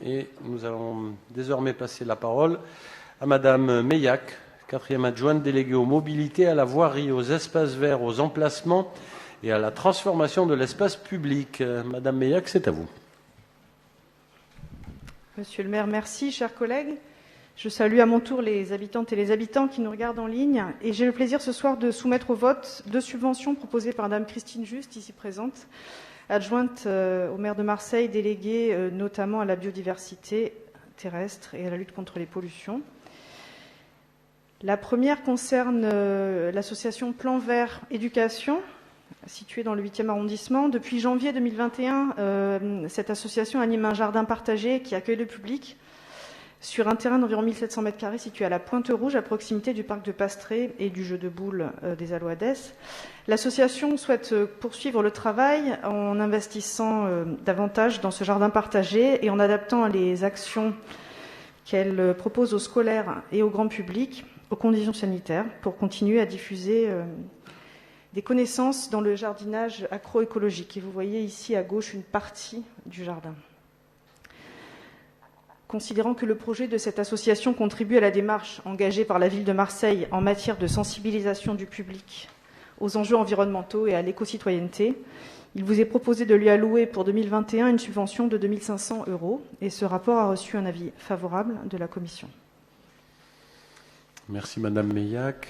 Et nous allons désormais passer la parole à Madame Meillac, 4e adjointe déléguée aux mobilités, à la voirie, aux espaces verts, aux emplacements et à la transformation de l'espace public. Madame Meillac, c'est à vous. Monsieur le maire, merci. Chers collègues, je salue à mon tour les habitantes et les habitants qui nous regardent en ligne. Et j'ai le plaisir ce soir de soumettre au vote deux subventions proposées par Madame Christine Just, ici présente, adjointe au maire de Marseille, déléguée notamment à la biodiversité terrestre et à la lutte contre les pollutions. La première concerne l'association Plan Vert Éducation, située dans le 8e arrondissement. Depuis janvier 2021, cette association anime un jardin partagé qui accueille le public sur un terrain d'environ 1700 m² situé à la Pointe-Rouge, à proximité du parc de Pastré et du jeu de boules des Alouades. L'association souhaite poursuivre le travail en investissant davantage dans ce jardin partagé et en adaptant les actions qu'elle propose aux scolaires et au grand public aux conditions sanitaires pour continuer à diffuser des connaissances dans le jardinage agroécologique. Et vous voyez ici à gauche une partie du jardin. Considérant que le projet de cette association contribue à la démarche engagée par la ville de Marseille en matière de sensibilisation du public aux enjeux environnementaux et à l'éco-citoyenneté, il vous est proposé de lui allouer pour 2021 une subvention de 2 500 €. Et ce rapport a reçu un avis favorable de la commission. Merci Madame Meillac.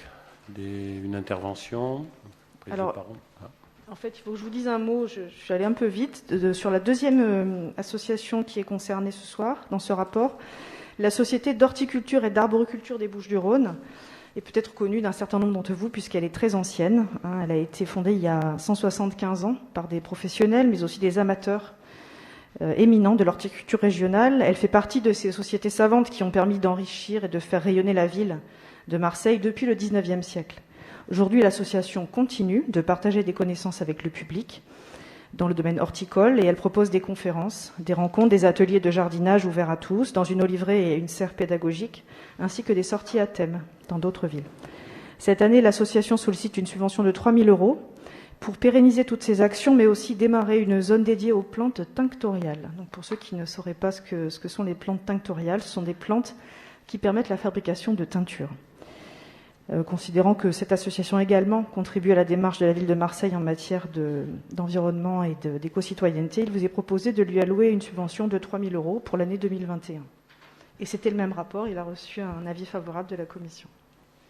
Une intervention. Alors, en fait, il faut que je vous dise un mot, je suis allée un peu vite, sur la deuxième association qui est concernée ce soir dans ce rapport, la Société d'horticulture et d'arboriculture des Bouches-du-Rhône est peut-être connue d'un certain nombre d'entre vous puisqu'elle est très ancienne. Elle a été fondée il y a 175 ans par des professionnels, mais aussi des amateurs éminents de l'horticulture régionale. Elle fait partie de ces sociétés savantes qui ont permis d'enrichir et de faire rayonner la ville de Marseille depuis le 19e siècle. Aujourd'hui, l'association continue de partager des connaissances avec le public dans le domaine horticole et elle propose des conférences, des rencontres, des ateliers de jardinage ouverts à tous dans une oliverie et une serre pédagogique, ainsi que des sorties à thème dans d'autres villes. Cette année, l'association sollicite une subvention de 3 000 € pour pérenniser toutes ces actions, mais aussi démarrer une zone dédiée aux plantes tinctoriales. Donc pour ceux qui ne sauraient pas ce que sont les plantes tinctoriales, ce sont des plantes qui permettent la fabrication de teintures. Considérant que cette association également contribue à la démarche de la ville de Marseille en matière d'environnement et d'éco-citoyenneté, il vous est proposé de lui allouer une subvention de 3 000 € pour l'année 2021. Et c'était le même rapport, il a reçu un avis favorable de la commission.